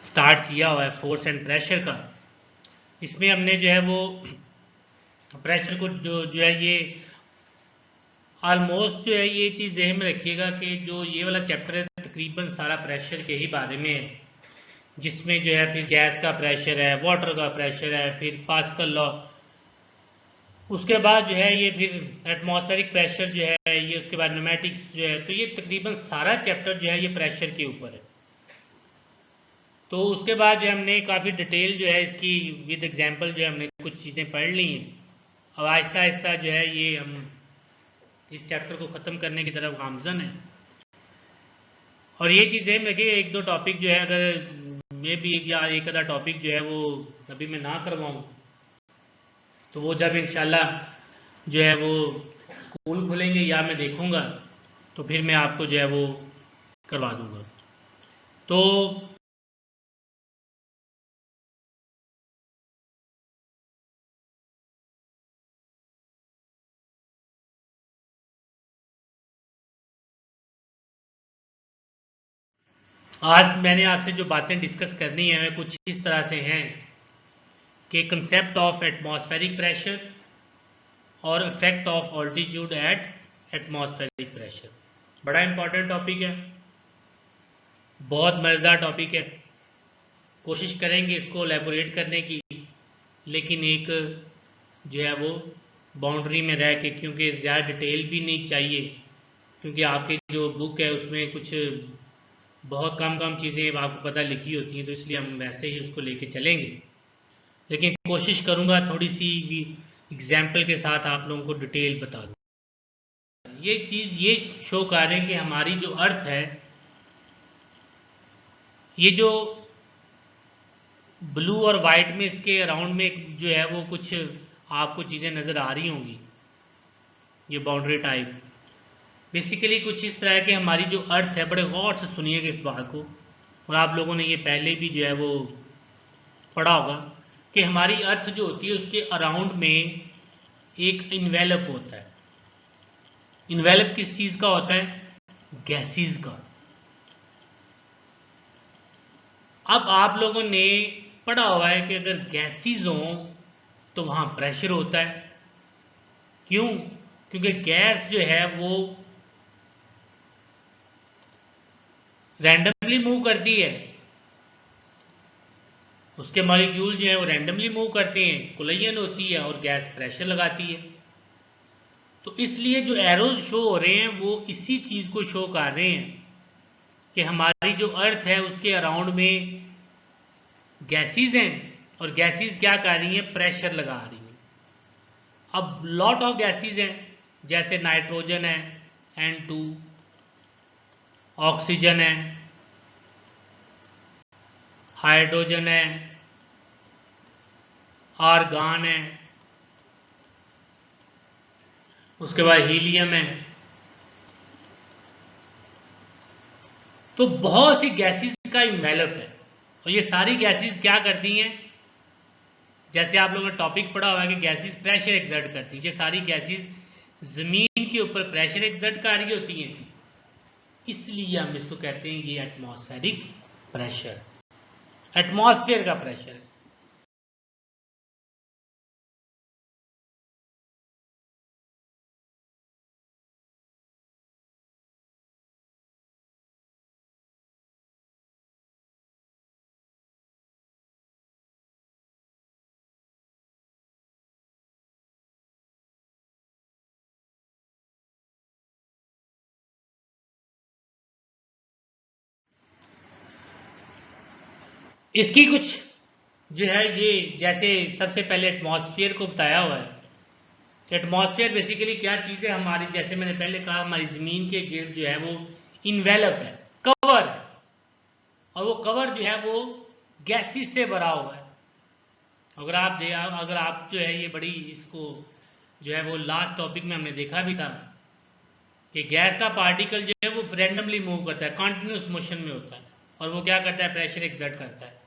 Start किया हुआ है फोर्स एंड प्रेशर का। इसमें हमने जो है वो प्रेशर को जो है ये ऑलमोस्ट जो है ये चीज़ ज़हन में रखिएगा कि जो ये वाला चैप्टर है तकरीबन सारा प्रेशर के ही बारे में है, जिसमें जो है फिर गैस का प्रेशर है, वाटर का प्रेशर है, फिर पास्कल लॉ, उसके बाद जो है ये फिर एटमॉस्फेरिक प्रेशर जो है ये, उसके बाद न्यूमेटिक्स जो है। तो ये तकरीबन सारा चैप्टर जो है ये प्रेशर के ऊपर है। तो उसके बाद जो हमने काफ़ी डिटेल जो है इसकी विद एग्जांपल जो है हमने कुछ चीज़ें पढ़ ली हैं। अब आहिस्ता आहिस्ता जो है ये हम इस चैप्टर को ख़त्म करने की तरफ गामजन है। और ये चीज़ें देखिए एक दो टॉपिक जो है अगर मे भी एक आधा टॉपिक जो है वो अभी मैं ना करवाऊँ तो वो जब इंशाल्लाह जो है वो स्कूल खुलेंगे या मैं देखूँगा तो फिर मैं आपको जो है वो करवा दूँगा। तो आज मैंने आपसे जो बातें डिस्कस करनी है वे कुछ इस तरह से हैं कि कंसेप्ट ऑफ एटमॉस्फेरिक प्रेशर और effect of altitude at atmospheric pressure. बड़ा इंपॉर्टेंट टॉपिक है, बहुत मज़ेदार टॉपिक है। कोशिश करेंगे इसको एलेबोरेट करने की, लेकिन एक जो है वो बाउंड्री में रह के, क्योंकि ज़्यादा डिटेल भी नहीं चाहिए, क्योंकि आपकी जो बुक है उसमें कुछ बहुत कम कम चीज़ें आपको पता लिखी होती हैं, तो इसलिए हम वैसे ही उसको लेके चलेंगे। लेकिन कोशिश करूँगा थोड़ी सी एग्जाम्पल के साथ आप लोगों को डिटेल बता दूँ। ये चीज़ ये शो कर रहे हैं कि हमारी जो अर्थ है, ये जो ब्लू और वाइट में इसके अराउंड में जो है वो कुछ आपको चीज़ें नज़र आ रही होंगी, ये बाउंड्री टाइप बेसिकली कुछ इस तरह के हमारी जो अर्थ है, बड़े गौर से सुनिएगा इस बात को, और आप लोगों ने ये पहले भी जो है वो पढ़ा होगा कि हमारी अर्थ जो होती है उसके अराउंड में एक इन्वेलप होता है। इन्वेलप किस चीज़ का होता है? गैसेस का। अब आप लोगों ने पढ़ा हुआ है कि अगर गैसेस हों तो वहाँ प्रेशर होता है। क्यों? क्योंकि गैस जो है वो रैंडमली मूव करती है, उसके मॉलिक्यूल जो है वो रैंडमली मूव करते हैं, कोलिजन होती है और गैस प्रेशर लगाती है। तो इसलिए जो एरोज शो हो रहे हैं वो इसी चीज़ को शो कर रहे हैं कि हमारी जो अर्थ है उसके अराउंड में गैसेस हैं, और गैसेस क्या कर रही हैं? प्रेशर लगा रही हैं। अब लॉट ऑफ गैसेस हैं, जैसे नाइट्रोजन है N2, ऑक्सीजन है, हाइड्रोजन है, आर्गन है, उसके बाद हीलियम है। तो बहुत सी गैसेस का इन्वेलप है, और ये सारी गैसेस क्या करती हैं? जैसे आप लोगों ने टॉपिक पढ़ा हुआ है कि गैसेस प्रेशर एक्सर्ट करती हैं। ये सारी गैसेस जमीन के ऊपर प्रेशर एक्सर्ट कर रही होती हैं, इसलिए हम इसको कहते हैं ये एटमॉस्फेरिक प्रेशर, एटमॉस्फेयर का प्रेशर है। इसकी कुछ जो है ये, जैसे सबसे पहले एटमॉस्फेयर को बताया हुआ है। एटमॉस्फेयर बेसिकली क्या चीज़ है हमारी, जैसे मैंने पहले कहा हमारी ज़मीन के गिर्द जो है वो इन्वेलप है, कवर है, और वो कवर जो है वो गैसेस से भरा हुआ है। अगर आप जो है ये बड़ी इसको जो है वो लास्ट टॉपिक में हमने देखा भी था कि गैस का पार्टिकल जो है वो रैंडमली मूव करता है, कॉन्टिन्यूस मोशन में होता है, और वो क्या करता है? प्रेशर एक्सर्ट करता है।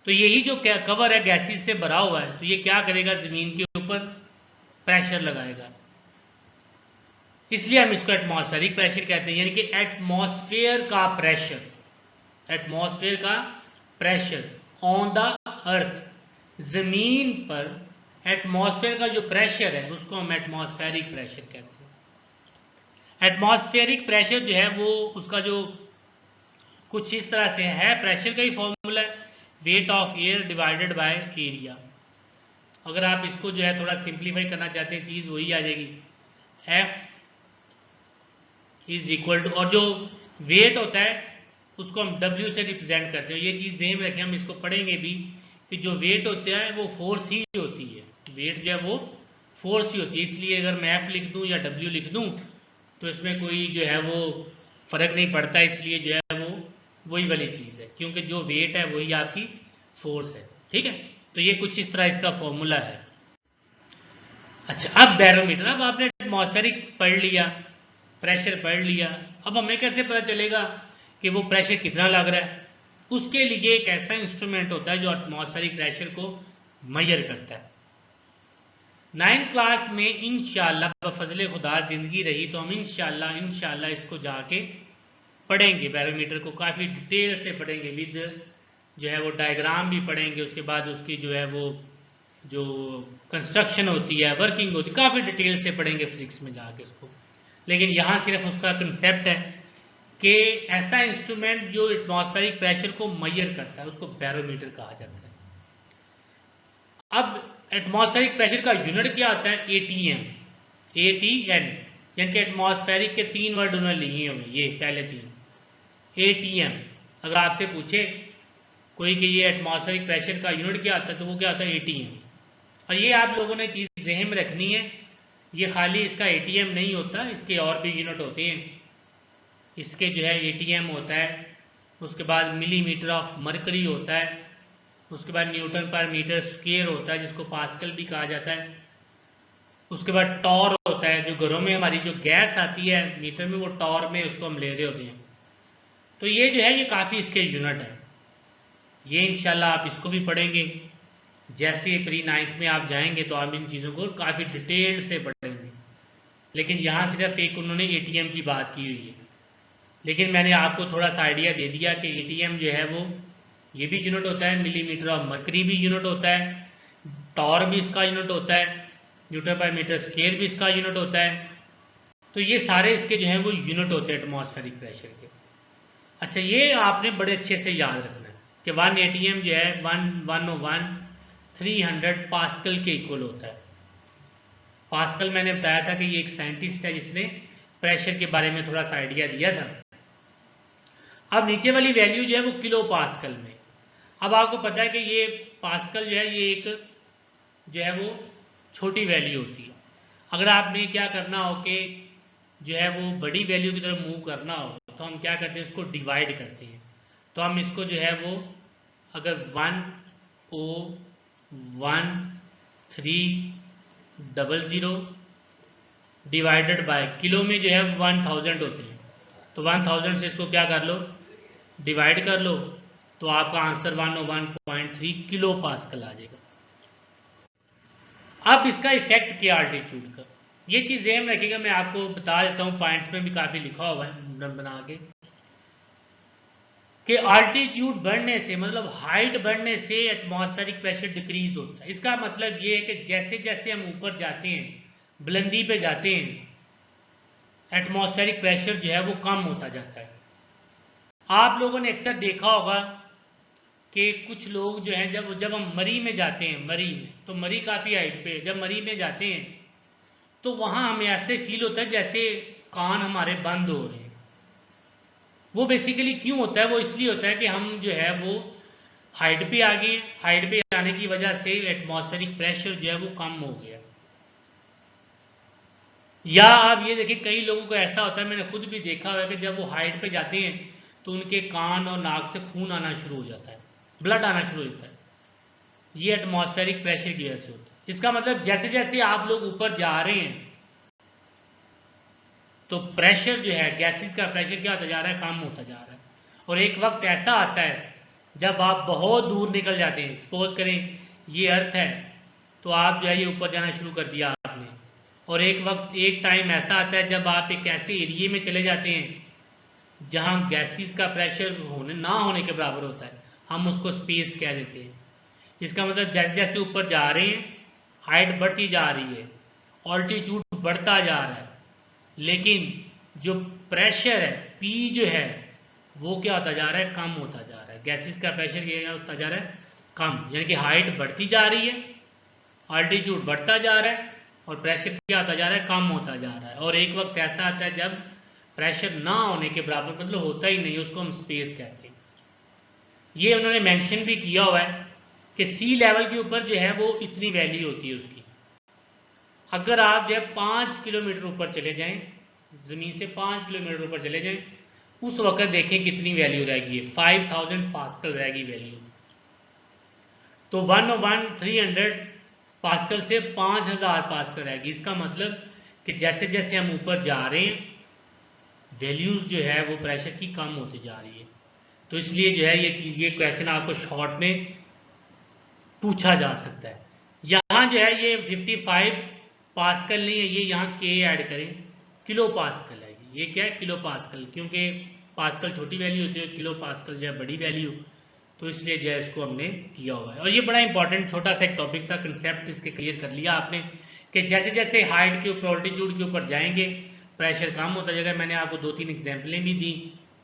तो यही जो कवर है गैसेस से भरा हुआ है, तो ये क्या करेगा? ज़मीन के ऊपर प्रेशर लगाएगा। इसलिए हम इसको एटमॉस्फेरिक प्रेशर कहते हैं, यानी कि एटमॉस्फेयर का प्रेशर। एटमॉस्फेयर का प्रेशर ऑन द अर्थ, जमीन पर एटमॉस्फेयर का जो प्रेशर है उसको हम एटमॉस्फेरिक प्रेशर कहते हैं। एटमॉस्फेरिक प्रेशर जो है वो उसका जो कुछ इस तरह से है, प्रेशर का ही फॉर्मूला है weight of air divided by area. अगर आप इसको जो है थोड़ा सिंप्लीफाई करना चाहते हैं चीज वही आ जाएगी, F इज इक्वल टू, और जो वेट होता है उसको हम W से रिप्रेजेंट करते हैं। ये चीज ध्यान में रखें, हम इसको पढ़ेंगे भी कि जो वेट होता है वो फोर्स ही होती है, वेट जो है वो फोर्स ही होती है। इसलिए अगर मैं F लिख दूं या W लिख दूं तो इसमें कोई जो है वो फर्क नहीं पड़ता, इसलिए जो है वो वही वाली चीज है, क्योंकि जो वेट है वही आपकी फोर्स है। ठीक है, तो ये कुछ इस तरह इसका फॉर्मूला है। अच्छा, अब बैरोमीटर, अब आपने एटमॉस्फेरिक पढ़ लिया, प्रेशर पढ़ लिया, अब हमें कैसे पता चलेगा कि वो प्रेशर कितना लग रहा है? उसके लिए एक ऐसा इंस्ट्रूमेंट होता है जो एटमॉस्फेरिक प्रेशर को मेजर करता है। 9th क्लास में इंशाल्लाह बफजले खुदा जिंदगी रही तो हम इंशाल्लाह इसको जाके पढ़ेंगे, बैरोमीटर को काफ़ी डिटेल से पढ़ेंगे, विद जो है वो डायग्राम भी पढ़ेंगे, उसके बाद उसकी जो है वो जो कंस्ट्रक्शन होती है, वर्किंग होती है, काफ़ी डिटेल से पढ़ेंगे फिजिक्स में जाके उसको। लेकिन यहाँ सिर्फ उसका कंसेप्ट है कि ऐसा इंस्ट्रूमेंट जो एटमॉस्फेरिक प्रेशर को मेजर करता है उसको बैरोमीटर कहा जाता है। अब एटमॉस्फेरिक प्रेशर का यूनिट क्या होता है? ATM, ATN, यानी कि एटमॉस्फेरिक के 3 वर्ड उन्होंने लिए हुए, ये पहले 3 ATM। अगर आपसे पूछे कोई कि ये एटमॉस्फेरिक प्रेशर का यूनिट क्या होता है तो वो क्या होता है? ATM। और ये आप लोगों ने चीज़ ज़हन में रखनी है, ये खाली इसका ATM नहीं होता, इसके और भी यूनिट होते हैं। इसके जो है ATM होता है, उसके बाद मिलीमीटर ऑफ मरकरी होता है, उसके बाद न्यूटन पर मीटर स्क्वायर होता है जिसको पास्कल भी कहा जाता है, उसके बाद टॉर होता है, जो घरों में हमारी जो गैस आती है मीटर में वो टॉर में उसको हम ले रहे होते हैं। तो ये जो है ये काफ़ी इसके यूनिट है, ये इंशाल्लाह आप इसको भी पढ़ेंगे। जैसे प्री 9th में आप जाएंगे तो आप इन चीज़ों को काफ़ी डिटेल से पढ़ेंगे, लेकिन यहाँ सिर्फ एक उन्होंने ATM की बात की हुई है। लेकिन मैंने आपको थोड़ा सा आइडिया दे दिया कि ATM जो है वो ये भी यूनिट होता है, मिलीमीटर ऑफ मरकरी भी यूनिट होता है, टॉर भी इसका यूनिट होता है, न्यूटन पर मीटर स्क्वायर भी इसका यूनिट होता है। तो ये सारे इसके जो हैं वो यूनिट होते हैं एटमॉस्फेरिक प्रेशर के। अच्छा, ये आपने बड़े अच्छे से याद रखना है कि 1 ATM जो है 101 300 पास्कल के इक्वल होता है। पास्कल मैंने बताया था कि ये एक साइंटिस्ट है जिसने प्रेशर के बारे में थोड़ा सा आइडिया दिया था। अब नीचे वाली वैल्यू जो है वो किलो पास्कल में। अब आपको पता है कि ये पास्कल जो है ये एक जो है वो छोटी वैल्यू होती है। अगर आपने क्या करना हो कि जो है वो बड़ी वैल्यू की तरफ मूव करना हो तो हम क्या करते हैं, इसको डिवाइड करते हैं। तो हम इसको जो है वो अगर 101,300 डिवाइडेड बाय किलो में जो है 1000 होते हैं, तो 1000 से इसको क्या कर लो, डिवाइड कर लो, तो आपका आंसर 101.3 किलो पास्कल आ जाएगा। अब इसका इफेक्ट क्या अल्टीट्यूड का, ये चीज़ ध्यान रखिएगा, मैं आपको बता देता हूँ, पॉइंट्स में भी काफ़ी लिखा हुआ है बना के कि अल्टीट्यूड बढ़ने से मतलब हाइट बढ़ने से एटमॉस्फेरिक प्रेशर डिक्रीज होता है। इसका मतलब ये है कि जैसे जैसे हम ऊपर जाते हैं, बुलंदी पे जाते हैं, एटमॉस्फेरिक प्रेशर जो है वो कम होता जाता है। आप लोगों ने अक्सर देखा होगा कि कुछ लोग जो हैं जब हम मरी में जाते हैं, मरी में, तो मरी काफ़ी हाइट पे, जब मरी में जाते हैं तो वहाँ हमें ऐसे फील होता है जैसे कान हमारे बंद हो रहे हैं। वो बेसिकली क्यों होता है? वो इसलिए होता है कि हम जो है वो हाइट पे आ गए, हाइट पे आने की वजह से एटमॉस्फेरिक प्रेशर जो है वो कम हो गया। या आप ये देखिए, कई लोगों को ऐसा होता है, मैंने खुद भी देखा हुआ है कि जब वो हाइट पे जाते हैं तो उनके कान और नाक से खून आना शुरू हो जाता है, ब्लड आना शुरू हो जाता है। ये एटमॉस्फेरिक प्रेशर की वजह से होता है। इसका मतलब जैसे जैसे आप लोग ऊपर जा रहे हैं तो प्रेशर जो है, गैसेस का प्रेशर क्या होता जा रहा है, कम होता जा रहा है। और एक वक्त ऐसा आता है जब आप बहुत दूर निकल जाते हैं, सपोज करें ये अर्थ है तो आप जो है ये ऊपर जाना शुरू कर दिया आपने, और एक टाइम ऐसा आता है जब आप एक ऐसे एरिए में चले जाते हैं जहाँ गैसेस का प्रेशर ना होने के बराबर होता है, हम उसको स्पेस कह देते हैं। इसका मतलब जैसे जैसे ऊपर जा रहे हैं हाइट बढ़ती जा रही है, ऑल्टीट्यूड बढ़ता जा रहा है, लेकिन जो प्रेशर है पी जो है वो क्या होता जा रहा है, कम होता जा रहा है। गैसेस का प्रेशर क्या होता जा रहा है, कम, यानी कि हाइट बढ़ती जा रही है, ऑल्टीट्यूड बढ़ता जा रहा है और प्रेशर क्या होता जा रहा है, कम होता जा रहा है। और एक वक्त ऐसा आता है जब प्रेशर ना होने के बराबर, मतलब होता ही नहीं, उसको हम स्पेस कहते हैं। ये उन्होंने मेंशन भी किया हुआ है कि सी लेवल के ऊपर जो है वो इतनी वैल्यू होती है उसकी। अगर आप जो है 5 किलोमीटर ऊपर चले जाएं, ज़मीन से 5 किलोमीटर ऊपर चले जाएं, उस वक्त देखें कितनी वैल्यू रहेगी, 5000 पास्कल रहेगी वैल्यू। तो 300 पास्कल से 5000 पास्कल रहेगी। इसका मतलब कि जैसे जैसे हम ऊपर जा रहे हैं वैल्यूज जो है वो प्रेशर की कम होती जा रही है। तो इसलिए जो है ये क्वेश्चन आपको शॉर्ट में पूछा जा सकता है। यहाँ जो है ये 55 पास्कल नहीं है, ये यहाँ के ऐड करें, किलो पास्कल है। ये क्या है, किलो पास्कल, क्योंकि पास्कल छोटी वैल्यू होती है, किलो पास्कल जो है बड़ी वैल्यू, तो इसलिए जो है इसको हमने किया हुआ है। और ये बड़ा इंपॉर्टेंट छोटा सा एक टॉपिक था, कंसेप्ट इसके क्लियर कर लिया आपने कि जैसे जैसे हाइट के ऊपर, ऑल्टीट्यूड के ऊपर जाएंगे प्रेशर कम होता जाएगा। मैंने आपको 2-3 एग्जाम्पलें भी दी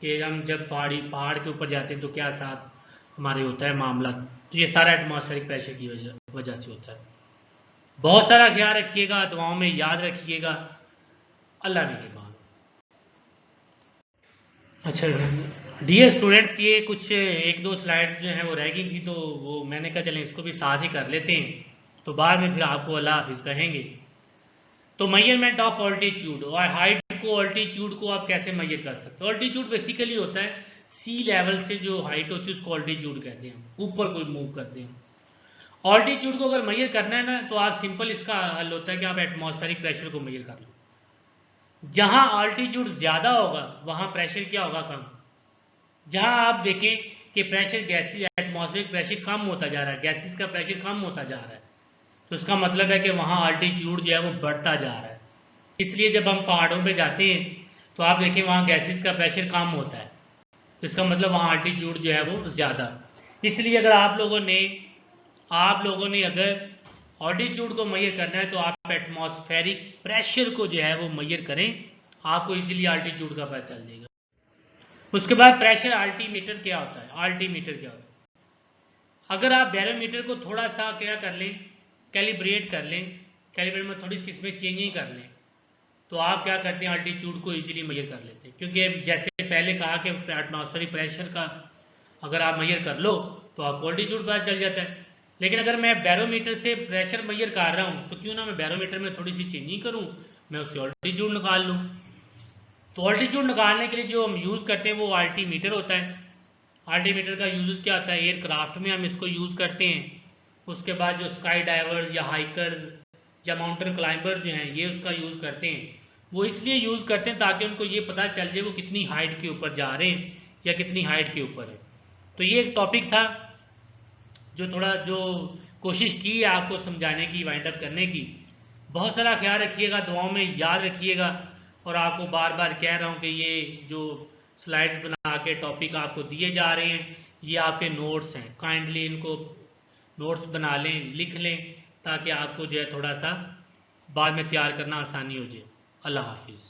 कि हम जब पहाड़ के ऊपर जाते हैं तो क्या साथ हमारे होता है मामला। तो ये सारा एटमॉस्फेरिक प्रेशर की वजह से होता है। बहुत सारा ख्याल रखिएगा, दुआओं में याद रखिएगा। अल्लाह निगहबान। अच्छा डियर स्टूडेंट्स, ये कुछ 1-2 स्लाइड्स जो हैं वो रह गई थी, तो वो मैंने कहा चलें इसको भी साथ ही कर लेते हैं, तो बाद में फिर आपको अल्लाह हाफिज़ कहेंगे। तो मेजरमेंट ऑफ ऑल्टीट्यूड और हाइट को, ऑल्टीट्यूड को आप कैसे मेजर कर सकते हो। ऑल्टीट्यूड बेसिकली होता है सी लेवल से जो हाइट होती है उसको ऑल्टीट्यूड कहते हैं, ऊपर कोई मूव करते हैं। ऑल्टीट्यूड को अगर मेजर करना है ना, तो आप सिंपल इसका हल होता है कि आप एटमॉस्फेरिक प्रेशर को मेजर कर लो। जहां ऑल्टीट्यूड ज्यादा होगा वहां प्रेशर क्या होगा, कम। जहां आप देखें कि प्रेशर गैसेस, एटमॉस्फेरिक प्रेशर कम होता जा रहा है, गैसेस का प्रेशर कम होता जा रहा है, तो इसका मतलब है कि वहां ऑल्टीट्यूड जो है वो बढ़ता जा रहा है। इसलिए जब हम पहाड़ों पे जाते हैं तो आप देखें वहां गैसेस का प्रेशर कम होता है, तो इसका मतलब वहां ऑल्टीट्यूड जो है वो ज़्यादा। इसलिए अगर आप लोगों ने अगर ऑल्टीट्यूड को मेजर करना है तो आप एटमॉस्फेरिक प्रेशर को जो है वो मेजर करें, आपको इजीली ऑल्टीट्यूड का पता चल जाएगा। उसके बाद प्रेशर अल्टीमीटर क्या होता है, अल्टीमीटर क्या होता है। अगर आप बैरोमीटर को थोड़ा सा क्या कर लें, कैलिब्रेट कर लें, कैलिब्रेट में थोड़ी सी इसमें चेंजिंग कर लें, तो आप क्या करते हैं, अल्टीट्यूड को इजीली मेजर कर लेते हैं। क्योंकि जैसे पहले कहा कि एटमॉस्फेरिक प्रेशर का अगर आप मेजर कर लो तो आपको ऑल्टीट्यूड पता चल जाता है। लेकिन अगर मैं बैरोमीटर से प्रेशर मेजर कर रहा हूँ तो क्यों ना मैं बैरोमीटर में थोड़ी सी चेंजिंग करूँ, मैं उससे ऑल्टीट्यूड निकाल लूँ। तो ऑल्टीट्यूड निकालने के लिए जो हम यूज़ करते हैं वो अल्टीमीटर होता है। अल्टीमीटर का यूज क्या होता है, एयरक्राफ्ट में हम इसको यूज़ करते हैं। उसके बाद जो स्काई डाइवर्स या हाइकर्स या माउंटेन क्लाइंबर जो हैं ये उसका यूज़ करते हैं। वो इसलिए यूज़ करते हैं ताकि उनको ये पता चल जाए वो कितनी हाइट के ऊपर जा रहे हैं या कितनी हाइट के ऊपर है। तो ये एक टॉपिक था जो कोशिश की है आपको समझाने की, वाइंड अप करने की। बहुत सारा ख्याल रखिएगा, दुआओं में याद रखिएगा। और आपको बार बार कह रहा हूँ कि ये जो स्लाइड्स बना के टॉपिक आपको दिए जा रहे हैं ये आपके नोट्स हैं, काइंडली इनको नोट्स बना लें, लिख लें, ताकि आपको जो है थोड़ा सा बाद में तैयार करना आसानी हो जाए। अल्लाह हाफिज़।